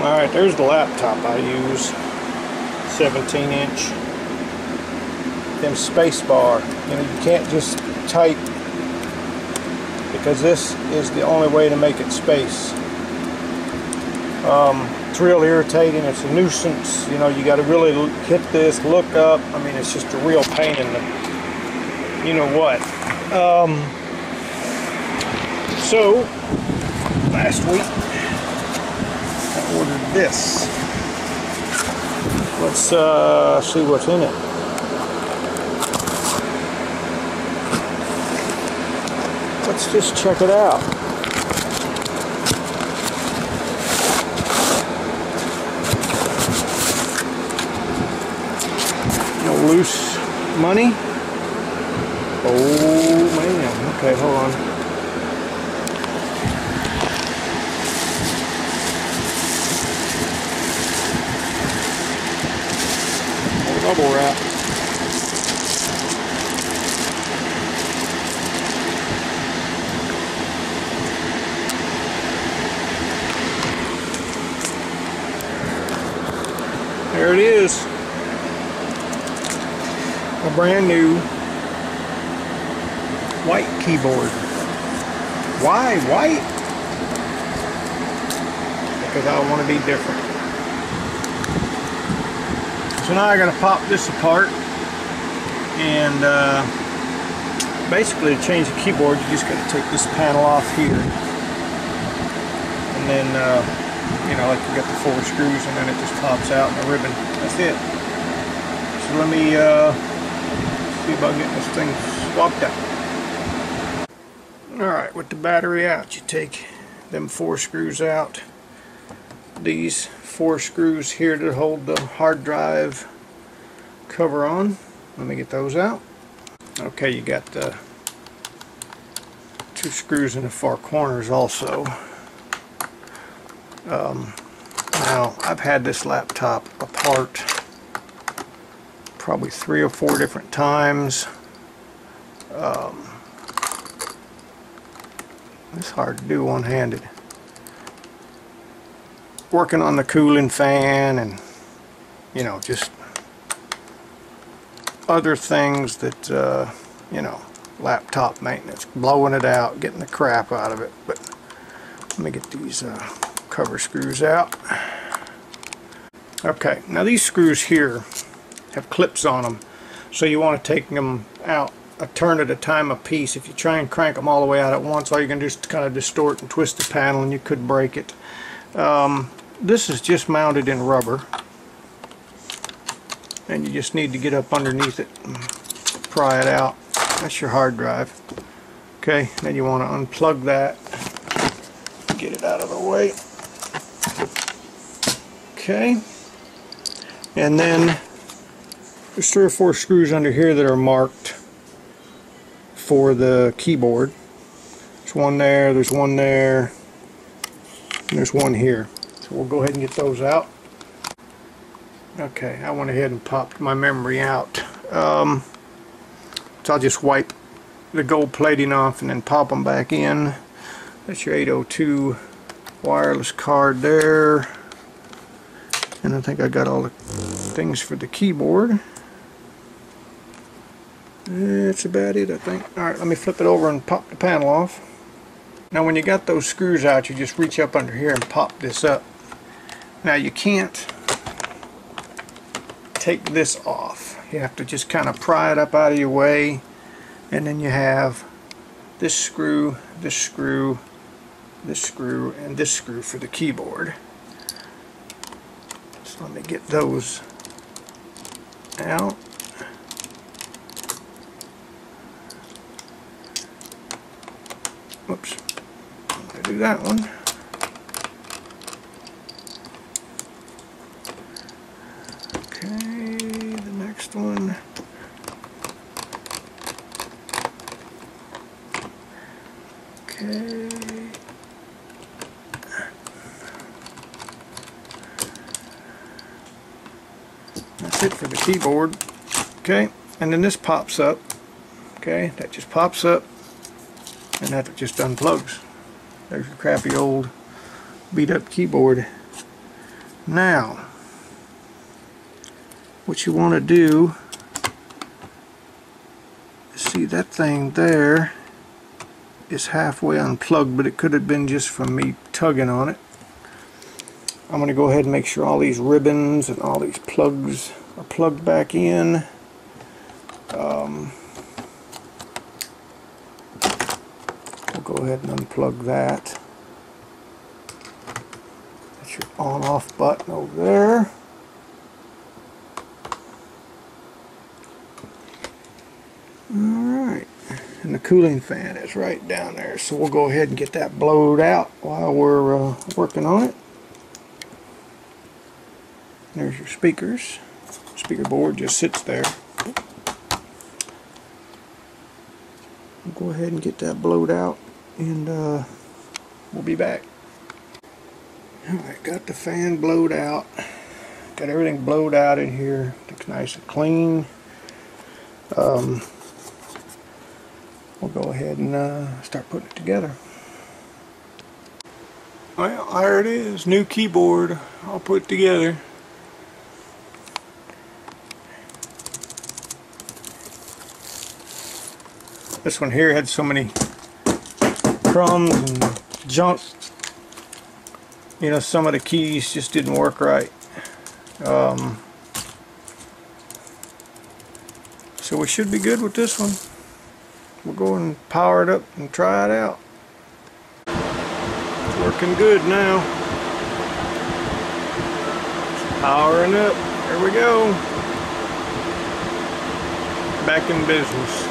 Alright, there's the laptop I use. 17-inch. Them space bar. You know, you can't just type, because this is the only way to make it space. It's real irritating. It's a nuisance. You know, you got to really hit this, look up. I mean, it's just a real pain in the, you know what. So last week I ordered this. Let's see what's in it. Let's just check it out. No loose money. Oh man. Okay, hold on. Bubble wrap. There it is. A brand new white keyboard. Why white? Because I want to be different. So now I got to pop this apart, and basically to change the keyboard you just got to take this panel off here, and then you know, like you got the 4 screws, and then it just pops out in a ribbon. That's it. So let me see about getting this thing swapped out. Alright, with the battery out, you take them 4 screws out. These 4 screws here to hold the hard drive cover on. Let me get those out. Okay, you got the 2 screws in the far corners also. Now, I've had this laptop apart probably 3 or 4 different times. It's hard to do one-handed. Working on the cooling fan and, you know, just other things that, you know, laptop maintenance, blowing it out, getting the crap out of it. But let me get these cover screws out. Okay, now these screws here have clips on them, so you want to take them out a turn at a time a piece. If you try and crank them all the way out at once, all you can do is kind of distort and twist the panel, and you could break it. This is just mounted in rubber, and you just need to get up underneath it and pry it out. That's your hard drive. Okay, then you want to unplug that, get it out of the way. Okay, and then there's 3 or 4 screws under here that are marked for the keyboard. There's one there, there's one there, and there's one here. So we'll go ahead and get those out. Okay, I went ahead and popped my memory out. So I'll just wipe the gold plating off and then pop them back in. That's your 802 wireless card there. And I think I got all the things for the keyboard. That's about it, I think. Alright, let me flip it over and pop the panel off. Now when you got those screws out, you just reach up under here and pop this up. Now you can't take this off. You have to just kind of pry it up out of your way, and then you have this screw, this screw, this screw, and this screw for the keyboard. So let me get those out. Whoops. I'm going to do that one. Okay, the next one. Okay. That's it for the keyboard. Okay, and then this pops up. Okay, that just pops up, and that just unplugs. There's your crappy old beat up keyboard. Now, what you want to do, see that thing there is halfway unplugged, but it could have been just from me tugging on it. I'm going to go ahead and make sure all these ribbons and all these plugs are plugged back in. We'll go ahead and unplug that. That's your on-off button over there. Alright, and the cooling fan is right down there, so we'll go ahead and get that blowed out while we're working on it. There's your speakers. Speaker board just sits there. We'll go ahead and get that blowed out, and we'll be back. Alright, got the fan blowed out. Got everything blowed out in here. Looks nice and clean. We'll go ahead and start putting it together. Well, there it is. New keyboard all put together. This one here had so many crumbs and junk. You know, some of the keys just didn't work right. So we should be good with this one. We'll go and power it up and try it out. It's working good now. It's powering up. There we go. Back in business.